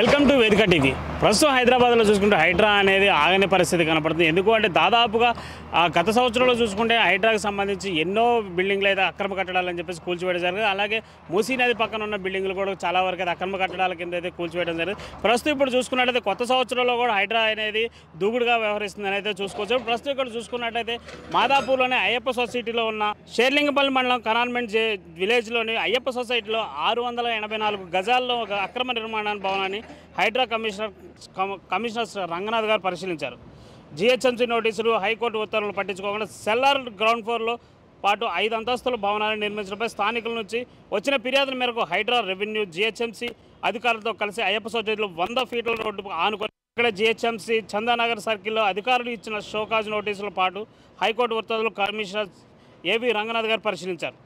Welcome to వేదిక TV. ప్రస్తుతం హైదరాబాద్లో చూసుకుంటే హైడ్రా అనేది ఆగని పరిస్థితి కనపడుతుంది. ఎందుకు అంటే దాదాపుగా గత సంవత్సరంలో చూసుకుంటే హైడ్రాకి సంబంధించి ఎన్నో బిల్డింగ్లు అయితే అక్రమ కట్టడాలని చెప్పేసి కూల్చివేయడం జరిగింది. అలాగే మూసీ నది పక్కన ఉన్న బిల్డింగ్లు కూడా చాలా వరకు అయితే అక్రమ కట్టడాల కింద అయితే కూల్చివేయడం జరిగింది. ప్రస్తుతం ఇప్పుడు చూసుకున్నట్టయితే కొత్త సంవత్సరంలో కూడా హైడ్రా అనేది దూకుడుగా వ్యవహరిస్తుందని అయితే చూసుకోవచ్చు. ప్రస్తుతం ఇక్కడ చూసుకున్నట్టయితే మాదాపూర్లోని అయ్యప్ప సొసైటీలో ఉన్న షేర్లింగపల్లి మండలం కనాన్మెంట్ విలేజ్లోని అయ్యప్ప సొసైటీలో 684 గజాల్లో ఒక అక్రమ నిర్మాణ భవనాన్ని హైడ్రా కమిషనర్ రంగనాథ్ గారు పరిశీలించారు. జిహెచ్ఎంసీ నోటీసులు, హైకోర్టు ఉత్తర్వులు పట్టించుకోకుండా సెల్లార్ గ్రౌండ్ ఫ్లోర్లో పాటు 5 అంతస్తుల భవనాలను నిర్మించడంపై స్థానికుల నుంచి వచ్చిన ఫిర్యాదుల మేరకు హైడ్రా, రెవెన్యూ, జిహెచ్ఎంసీ అధికారులతో కలిసి అయ్యప్ప సొసైటీలో 100 ఫీట్ల రోడ్డు ఆనుకొని ఇక్కడ జిహెచ్ఎంసీ చందానగర్ సర్కిల్లో అధికారులు ఇచ్చిన షోకాజ్ నోటీసుల పాటు హైకోర్టు ఉత్తర్వులు కమిషనర్ ఏవి రంగనాథ్ గారు పరిశీలించారు.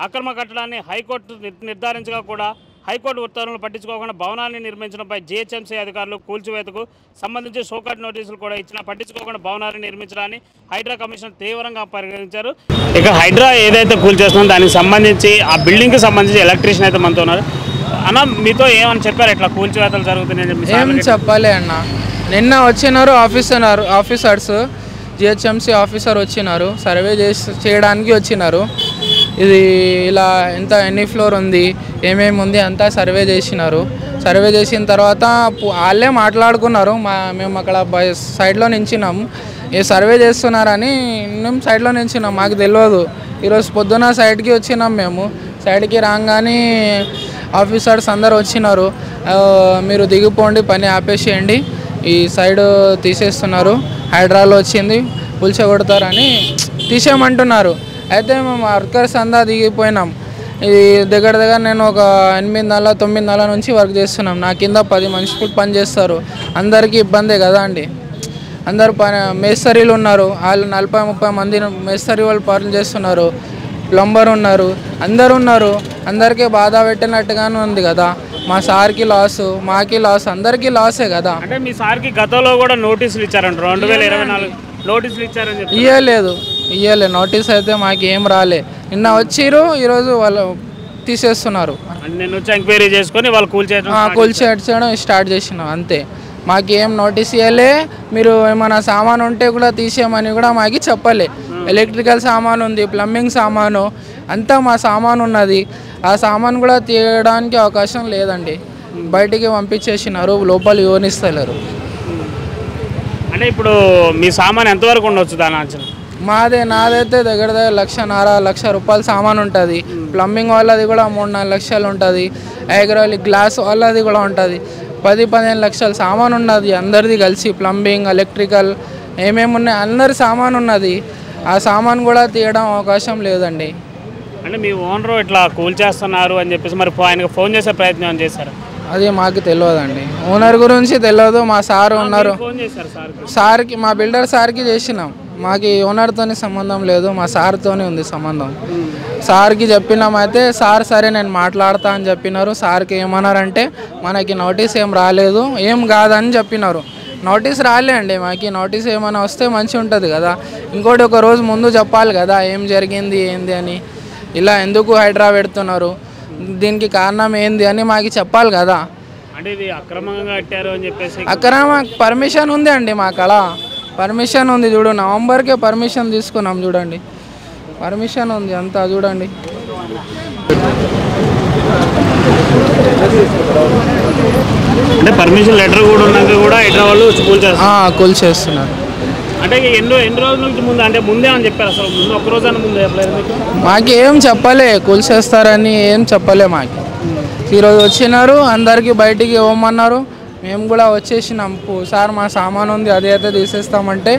అక్రమ కట్టడాన్ని హైకోర్టు నిర్ధారించగా కూడా హైకోర్టు ఉత్తర్వులను పట్టించుకోకుండా భవనాన్ని నిర్మించడంపై జిహెచ్ఎంసీ అధికారులు కూల్చివేతకు సంబంధించి షోకాజ్ నోటీసులు కూడా ఇచ్చినా పట్టించుకోకుండా భవనాన్ని నిర్మించడాన్ని హైడ్రా కమిషనర్ తీవ్రంగా పరిగణించారు. ఇక హైడ్రా ఏదైతే కూల్చేస్తుందో దానికి సంబంధించి ఆ బిల్డింగ్కి సంబంధించి ఎలక్ట్రీషియన్ అయితే మనతో ఉన్నారు. అన్న, మీతో ఏమని చెప్పారు? ఇట్లా కూల్చివేతలు జరుగుతున్నాయి ఏం చెప్పాలి అన్న. నిన్న వచ్చినారు ఆఫీసర్స్, జిహెచ్ఎంసీ ఆఫీసర్ వచ్చినారు, సర్వే చేయడానికి వచ్చినారు. ఇది ఇలా ఎన్ని ఫ్లోర్ ఉంది, ఏమేమి ఉంది అంతా సర్వే చేసినారు. సర్వే చేసిన తర్వాత వాళ్ళే మాట్లాడుకున్నారు. మేము అక్కడ సైడ్లో నించున్నాము. ఏ సర్వే చేస్తున్నారని మేము సైడ్లో నించున్నాం, మాకు తెలియదు. ఈరోజు పొద్దున సైడ్కి వచ్చినాం. మేము సైడ్కి రాగానే ఆఫీసర్స్ అందరు వచ్చినారు. మీరు దిగిపోండి, పని ఆపేసేయండి, ఈ సైడ్ తీసేస్తున్నారు, హైడ్రాలో వచ్చింది కూల్చగొడతారని తీసేయమంటున్నారు. అయితే మేము వర్కర్స్ అంతా దిగిపోయినాం. ఇది దగ్గర నేను ఒక 8 నెలల 9 నెలల నుంచి వర్క్ చేస్తున్నాం. నా కింద 10 మనుషులు పని చేస్తారు. అందరికీ ఇబ్బందే కదా అండి. అందరు మేస్త్రీలు ఉన్నారు, వాళ్ళు 40-30 మంది మేస్త్రీ వాళ్ళు పనులు చేస్తున్నారు. ప్లంబర్ ఉన్నారు, అందరు ఉన్నారు. అందరికీ బాధ పెట్టినట్టుగానే ఉంది కదా. మా సార్కి లాసు, మాకి లాస్, అందరికీ లాసే కదా. అంటే మీ సార్కి గతంలో కూడా నోటీసులు ఇచ్చారంట, 2024 నోటీసులు ఇచ్చారని చెప్పి. ఇయ్యలే నోటీస్ అయితే మాకు ఏం రాలే. నిన్న వచ్చిర్రు, ఈరోజు వాళ్ళు తీసేస్తున్నారు. నేను వచ్చి ఎంక్వైరీ చేసుకొని వాళ్ళు కూల్చేయడం స్టార్ట్ చేసినాం అంతే. మాకేం నోటీస్ ఇవ్వలే. మీరు ఏమైనా సామాను ఉంటే కూడా తీసేయమని కూడా మాకు చెప్పలే. ఎలక్ట్రికల్ సామాను ఉంది, ప్లంబింగ్ సామాను అంతా మా సామాను ఉన్నది. ఆ సామాను కూడా తీయడానికి అవకాశం లేదండి. బయటికి పంపించేసినారు, లోపల యోనిస్తలేరు. అంటే ఇప్పుడు మీ సామాన్ ఎంతవరకు ఉండొచ్చు దాని అంచనా? నాదైతే దగ్గర 1.5 రూపాయల సామాన్ ఉంటుంది. ప్లంబింగ్ వాళ్ళది కూడా 3-4 లక్షలు ఉంటుంది. హైడ్రాలిక్ గ్లాస్ వాళ్ళది కూడా ఉంటుంది. 10-15 లక్షల సామాన్ ఉన్నది అందరిది కలిసి. ప్లంబింగ్, ఎలక్ట్రికల్ ఏమేమి ఉన్నాయి అందరి సామాన్ ఉన్నది. ఆ సామాన్ కూడా తీయడం అవకాశం లేదండి. అంటే మీ ఓనరు ఇట్లా కూల్చేస్తున్నారు అని చెప్పేసి మరి ఆయనకు ఫోన్ చేసే ప్రయత్నం చేశారు? అది మాకు తెలియదండి, ఓనర్ గురించి తెలియదు. మా సార్ ఉన్నారు, సార్కి, మా బిల్డర్ సార్కి చేసినాం. మాకు ఓనర్తో సంబంధం లేదు, మా సార్తోనే ఉంది సంబంధం. సార్కి చెప్పినామైతే సార్ సరే నేను మాట్లాడతా అని చెప్పినారు. సార్కి ఏమన్నారంటే మనకి నోటీస్ ఏం రాలేదు, ఏం కాదని చెప్పినారు. నోటీస్ రాలే అండి మాకు. నోటీస్ ఏమైనా వస్తే మంచిగా ఉంటుంది కదా. ఇంకోటి ఒక రోజు ముందు చెప్పాలి కదా ఏం జరిగింది ఏంది అని. ఇలా ఎందుకు హైడ్రా పెడుతున్నారు, దీనికి కారణం ఏంది అని మాకు చెప్పాలి కదా. అంటే ఇది అక్రమంగా కట్టారు అని చెప్పేసి పర్మిషన్ ఉంది అండి మాకు. అలా పర్మిషన్ ఉంది, చూడు నవంబర్కే పర్మిషన్ తీసుకున్నాం. చూడండి పర్మిషన్ ఉంది అంతా, చూడండి. అంటే పర్మిషన్ లెటర్ కూడా ఉన్నాక కూడా హైడ్రా వాళ్ళు కూల్చేస్తున్నారు. అంటే ఎన్ని రోజుల నుంచి ముందు, అంటే ముందే అని చెప్పారు? అసలు ముందు ఒక రోజు ముందు చెప్పలేదు మీకు? మాకు ఏం చెప్పలే, కూల్చేస్తారని ఏం చెప్పలే మాకు. ఈరోజు వచ్చినారు, అందరికీ బయటికి ఇవ్వమన్నారు. మేము కూడా వచ్చేసినాం. సార్ మా సామాన్ ఉంది అది అయితే తీసేస్తామంటే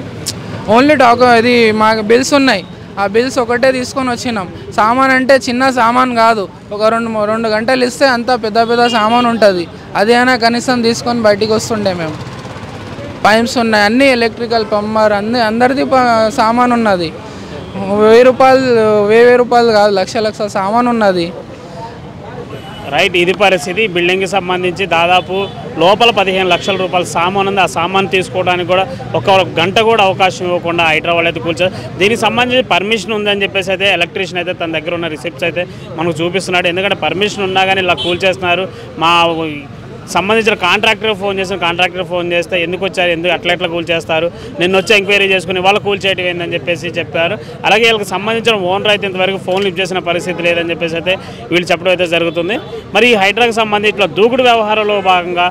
ఓన్లీ ఇది మాకు బిల్స్ ఉన్నాయి, ఆ బిల్స్ ఒకటే తీసుకొని వచ్చినాం. సామాన్ అంటే చిన్న సామాన్ కాదు, ఒక 2 గంటలు ఇస్తే అంత పెద్ద సామాన్ ఉంటుంది. అదేనా కనీసం తీసుకొని బయటికి వస్తుండే మేము. పైప్స్ ఉన్నాయి, అన్నీ ఎలక్ట్రికల్, ప్లంబర్ అందరిది సామాన్ ఉన్నది. 1000 రూపాయలు కాదు, లక్షల సామాన్ ఉన్నది. రైట్, ఇది పరిస్థితి. బిల్డింగ్కి సంబంధించి దాదాపు లోపల 15 లక్షల రూపాయల సామాన్ ఉంది. ఆ సామాన్ తీసుకోవడానికి కూడా ఒక గంట కూడా అవకాశం ఇవ్వకుండా హైడ్రా వాళ్ళు అయితే కూల్చారు. దీనికి సంబంధించి పర్మిషన్ ఉందని చెప్పేసి అయితే ఎలక్ట్రీషియన్ అయితే తన దగ్గర ఉన్న రిసిప్ట్స్ అయితే మనకు చూపిస్తున్నాడు. ఎందుకంటే పర్మిషన్ ఉన్నా కానీ ఇలా కూల్చేస్తున్నారు, మా సంబంధించిన కాంట్రాక్టర్ ఫోన్ చేస్తే ఎందుకు వచ్చారు, ఎందుకు అట్లా కూల్ చేస్తారు, నిన్న వచ్చి ఎంక్వైరీ చేసుకుని వాళ్ళు కూల్ చేయడం ఏందని చెప్పేసి చెప్పారు. అలాగే వీళ్ళకి సంబంధించిన ఓనర్ అయితే ఇంతవరకు ఫోన్ లిఫ్ట్ చేసిన పరిస్థితి లేదని చెప్పేసి అయితే వీళ్ళు చెప్పడం అయితే జరుగుతుంది. మరి ఈ హైడ్రాకి సంబంధించి ఇట్లా దూకుడు వ్యవహారంలో భాగంగా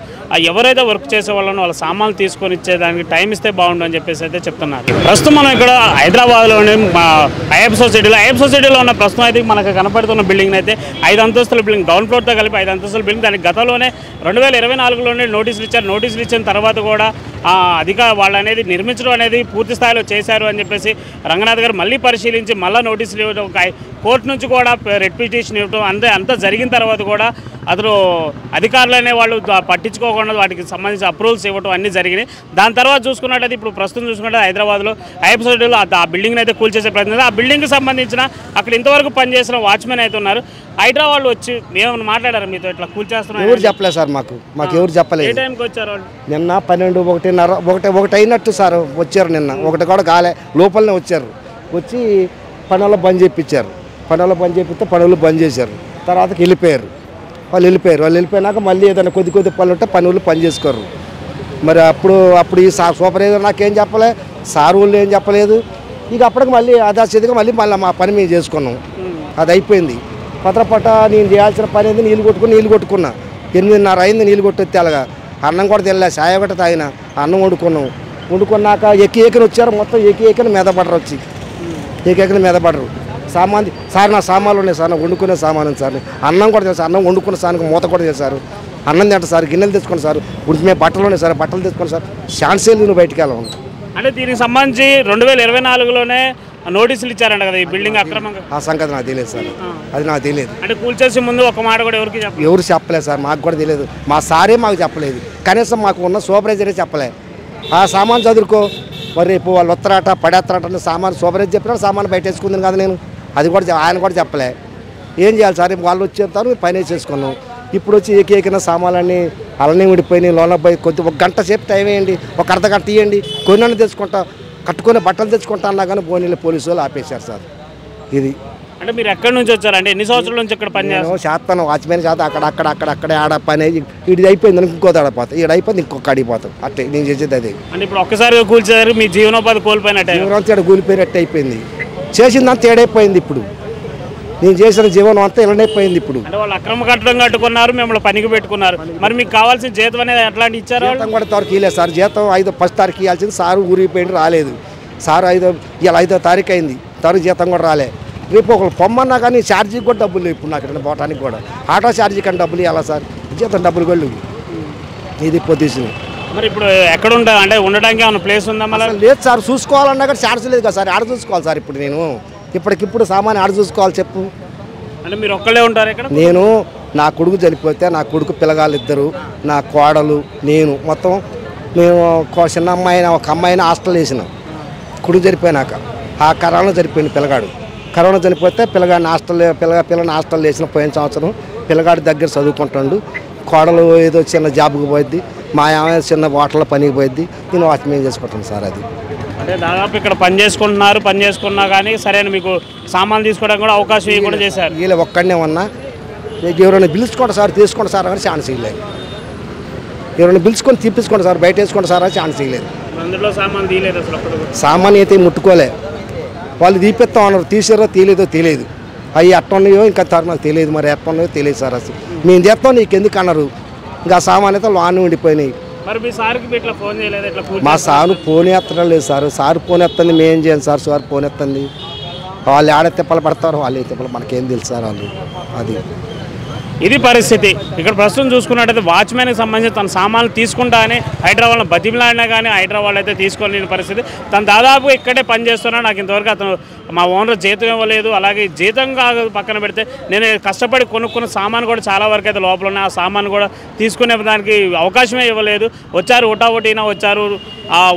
ఎవరైతే వర్క్ చేసే వాళ్ళనో వాళ్ళ సామాన్లు తీసుకొని ఇచ్చేదానికి టైం ఇస్తే బాగుండు అని చెప్పేసి అయితే చెప్తున్నారు. ప్రస్తుతం మనం ఇక్కడ హైదరాబాద్లోని ఐఎఫ్ సొసైటీలో ఉన్న ప్రస్తుతం అయితే మనకు కనపడుతున్న బిల్డింగ్ అయితే 5 అంతస్తుల బిల్డింగ్, గ్రౌండ్ ఫ్లోర్తో కలిపి 5 అంతస్తుల బిల్డింగ్. దానికి గతంలోనే 2024లోనే నోటీసులు ఇచ్చిన తర్వాత కూడా వాళ్ళు అనేది నిర్మించడం అనేది పూర్తి స్థాయిలో చేశారు అని చెప్పేసి రంగనాథ్ గారు మళ్ళీ పరిశీలించి మళ్ళీ నోటీసులు ఇవ్వడం, కోర్టు నుంచి కూడా రెడ్ పిటిషన్ ఇవ్వడం, అంతా జరిగిన తర్వాత కూడా అతను అధికారులు అనే వాళ్ళు పట్టించుకోకుండా వాటికి సంబంధించి అప్రూవల్స్ ఇవ్వడం అన్నీ జరిగినాయి. దాని తర్వాత చూసుకున్నట్టయితే ఇప్పుడు ప్రస్తుతం చూసుకుంటే హైదరాబాద్లో ఐఎఫ్ సొసైటీలో ఆ బిల్డింగ్ని అయితే కూల్చేసే ప్రయత్నం. ఆ బిల్డింగ్కి సంబంధించిన అక్కడ ఇంతవరకు పనిచేసిన వాచ్మెన్ అయితే ఉన్నారు. హైడ్రా వాళ్ళు వచ్చి ఏమైనా మాట్లాడారు మీతో ఇట్లా కూల్చేస్తున్నారు? ఎవరు చెప్పలేదు సార్, మాకు ఎవరు చెప్పలేదు. ఏ టైంకి వచ్చారు వాళ్ళు? నిన్న 12, 1:30 ఒకటి అయినట్టు సార్ వచ్చారు. నిన్న 1 కూడా కాలే, లోపలనే వచ్చారు. వచ్చి పనులు బంద్ చేయించారు. పనులు బంద్ చేపిస్తే పనులు బంద్ చేశారు. తర్వాతకి వెళ్ళిపోయారు. వాళ్ళు వెళ్ళిపోయినాక మళ్ళీ ఏదైనా కొద్ది పనులు ఉంటే పనులు పని చేసుకోరు. మరి అప్పుడు ఈ సూపర్వైజర్ నాకేం చెప్పలే, సార్ వాళ్ళు ఏం చెప్పలేదు. ఇక అప్పటికి మళ్ళీ అదాచేదిగా మళ్ళీ మా పని మేము చేసుకున్నాం. అది అయిపోయింది. పత్రపట్ట నేను చేయాల్సిన పని ఏంది, నీళ్ళు కొట్టుకున్నా. 8:30 అయింది నీళ్ళు కొట్టొస్తే అలాగా. అన్నం కూడా తినలే, చాయ ఒకటి తాగిన, అన్నం వండుకున్నాక ఎక్కి వచ్చారు. మొత్తం ఎక్కి మీద పడరు, వచ్చి ఎక్కి మీద పడరు. సార్ నా సామాన్లు ఉన్నాయి సార్, నా వండుకునే సామాను సార్. అన్నం కూడా తెలుసు, అన్నం వండుకున్న సార్కి మూత కూడా చేశారు. అన్నం తింట సార్, గిన్నెలు తెచ్చుకోండి సార్, మేము బట్టలు ఉన్నాయి సార్, బట్టలు తెచ్చుకోండి సార్. ఛాన్సే నువ్వు బయటికి వెళ్ళాము. అంటే దీనికి సంబంధించి 2024లోనే నోటీసులు ఇచ్చారంట కదా ఈ బిల్డింగ్ అక్రమంగా. ఆ సంగతి నాకు తెలియదు సార్, అది నాకు తెలియదు. అంటే కూల్చేసే ముందు ఒక మాట కూడా ఎవరు చెప్పలేదు సార్, మాకు కూడా తెలియదు. మా సారే మాకు చెప్పలేదు, కనీసం మాకు ఉన్న సూపర్వైజరే చెప్పలేదు. ఆ సామాన్ చదువుకో, మరి రేపు వాళ్ళు వస్తారట పడేస్తారట సామాన్ సూపర్వైజర్ చెప్పినా సామాన్ బయట వేసుకుంది కదా నేను, అది కూడా ఆయన కూడా చెప్పలే. ఏం చేయాలి సార్, వాళ్ళు వచ్చేస్తారు పని చేసుకున్నాం. ఇప్పుడు వచ్చి ఏకైకిన సామాన్లన్నీ అలానే ఉండిపోయినాయి. లోన పోయి ఒక గంట సేపు టైం వేయండి, ఒక అర్ధగంట ఇవ్వండి, కొన్ని తెచ్చుకుంటా, కట్టుకునే బట్టలు తెచ్చుకుంటా అన్నా కానీ పోలీసు వాళ్ళు ఆపేశారు సార్. ఇది అంటే మీరు ఎక్కడి నుంచి వచ్చారంటే ఎన్ని సంవత్సరాల నుంచి ఇక్కడ పని చేస్తాను, వాచ్మెన్ చేత అక్కడ ఆడ పని ఇది అయిపోయింది, ఇంకో ఆడిపోతాం, ఈడ అయిపోయింది ఇంకొక అడిగిపోతాం. అట్టే నేను చేసేది అదే. అంటే ఇప్పుడు ఒక్కసారి కూల్చేసారు, మీ జీవనోపాధి కోల్పోయినట్టే, జీవనం కూలిపోయినట్టు అయిపోయింది. చేసిందంతా ఏడైపోయింది. ఇప్పుడు నేను చేసిన జీవనం అంతా ఇలానైపోయింది. ఇప్పుడు అంటే వాళ్ళు అక్రమ కట్టడం కట్టుకున్నారు, మిమ్మల్ని పనికి పెట్టుకున్నారు. మరి మీకు కావాల్సిన జీతం అనేది ఎట్లాంటి ఇచ్చారు? జీతం కూడా తారీఖు ఇవ్వలేదు సార్. జీతం 1 తారీఖు ఇవ్వాల్సింది సార్ ఊరిపోయింది, రాలేదు సార్. 5వ తారీఖు అయింది, తారీఖు జీతం కూడా రాలే. రేపు ఒకళ్ళు పొమ్మన్నా కానీ ఛార్జీకి కూడా డబ్బులు లేవు. ఇప్పుడు నాకు ఇక్కడ పోవటానికి కూడా ఆటో ఛార్జీ కానీ డబ్బులు ఇవ్వాలా సార్, జీతం డబ్బులు కూడా లేవు. ఇది పొద్దుసింది. మరి ఇప్పుడు ఎక్కడ ఉంటా అంటే ఉండడానికి ఏమైనా ప్లేస్ ఉందా? మళ్ళీ లేదు సార్, చూసుకోవాలన్నా కానీ ఛార్జ్ లేదు కదా సార్. ఆడ చూసుకోవాలి సార్. ఇప్పుడు నేను ఇప్పటికిప్పుడు సామాన్ ఆడ చూసుకోవాలి చెప్పు. అంటే మీరు ఒక్కళ్ళే ఉంటారు ఇక్కడ? నేను, నా కొడుకు చనిపోతే నా కొడుకు పిల్లగాళ్ళు 2, నా కోడలు, నేను మొత్తం మేము చిన్న అమ్మాయిని ఒక అమ్మాయిని హాస్టల్ వేసిన. కొడుకు చనిపోయినాక ఆ కరోనా చనిపోయింది పిల్లగాడు. కరోనా చనిపోతే పిల్లగాడిని పిల్లని హాస్టల్ వేసిన పోయిన సంవత్సరం. పిల్లగాడి దగ్గర చదువుకుంటాడు. కోడలు ఏదో చిన్న జాబ్కి పోయిద్ది, మా ఆమె చిన్న హోటల్లో పనికి పోయిద్ది. నేను వాచ్మెన్ చేసుకుంటాను సార్. అది అంటే దాదాపు ఇక్కడ పని చేసుకున్నా కానీ సరైన మీకు సామాన్లు తీసుకోవడానికి కూడా అవకాశం ఇవ్వకుండా చేశారు. వీళ్ళు ఒక్కడనే ఉన్నా ఎవరైనా పిలుచుకోండి సార్, తీసుకోండి సార్ అని ఛాన్స్ ఇవ్వలేదు. ఎవరైనా పిలుచుకొని తీపించుకోండి సార్, బయట వేసుకోండి సార్ అని ఛాన్స్ ఇవ్వలేదు. అందులో సామాన్ తీయలేదు అసలు? సామాన్ అయితే ముట్టుకోలే. వాళ్ళు తీపిస్తాం అన్నారు, తీసారో తీయలేదో తెలియదు. అవి ఎట్టున్నాయో ఇంకా నాకు తెలియదు, మరి ఎట్టున్నాయో తెలియదు సార్. అసలు మేము చేస్తాం నీకు ఎందుకు అన్నారు. ఇంకా సామాన్ అయితే లోన ఉండిపోయినాయి. మరి మీ సార్కి ఇట్లా ఫోన్ చేయలేదు? ఇట్లా మా సారు ఫోన్ ఎత్తడం లేదు సార్. సార్ ఫోన్ ఎత్తండి, మేం చేయండి సార్. సార్ ఫోన్ ఎత్తండి, వాళ్ళు ఆడ తిప్పలు పడతారు, వాళ్ళు ఏ తిప్పలు మనకేం తెలుసు సార్. వాళ్ళు అది ఇది పరిస్థితి. ఇక్కడ ప్రస్తుతం చూసుకున్నట్టయితే వాచ్మెన్కి సంబంధించి తన సామాన్లు తీసుకుంటా అని హైదరాబాద్లో బతిమలాడినా కానీ హైదరాబాద్ అయితే తీసుకోలేని పరిస్థితి. తను దాదాపు ఇక్కడే పని చేస్తున్నాడు. నాకు ఇంతవరకు అతను మా ఓనర్ జీతం ఇవ్వలేదు. అలాగే జీతం పక్కన పెడితే నేను కష్టపడి కొనుక్కున్న సామాను కూడా చాలా వరకు అయితే లోపల ఉన్నాయి. ఆ సామాను కూడా తీసుకునే దానికి అవకాశమే ఇవ్వలేదు. వచ్చారు, ఒకటినా వచ్చారు,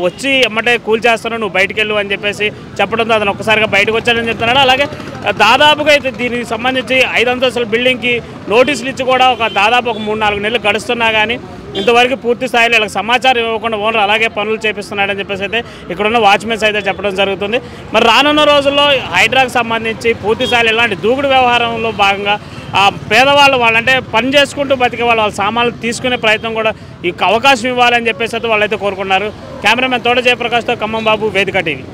వచ్చి ఎమ్మటే కూల్ చేస్తాను, నువ్వు బయటికి వెళ్ళు అని చెప్పేసి చెప్పడంతో అతను ఒక్కసారిగా బయటకు వచ్చాడని చెప్తున్నాడు. అలాగే దాదాపుగా అయితే దీనికి సంబంధించి 5 అంతస్తుల బిల్డింగ్కి నోటీసులు ఇచ్చి కూడా దాదాపు 3-4 నెలలు గడుస్తున్నా కానీ ఇంతవరకు పూర్తి స్థాయిలో వీళ్ళకి సమాచారం ఇవ్వకుండా ఓనర్ అలాగే పనులు చేపిస్తున్నాడని చెప్పేసి అయితే ఇక్కడున్న వాచ్మెన్స్ అయితే చెప్పడం జరుగుతుంది. మరి రానున్న రోజుల్లో హైడ్రాకి సంబంధించి పూర్తి స్థాయిలో ఇలాంటి దూకుడు వ్యవహారంలో భాగంగా పేదవాళ్ళు వాళ్ళంటే పని చేసుకుంటూ బతికే వాళ్ళ సామాన్లు తీసుకునే ప్రయత్నం కూడా ఈ అవకాశం ఇవ్వాలని చెప్పేసి వాళ్ళైతే కోరుకున్నారు. కెమెరామెన్ తోట జయప్రకాష్తో ఖమ్మం బాబు, వేదిక టీవీ.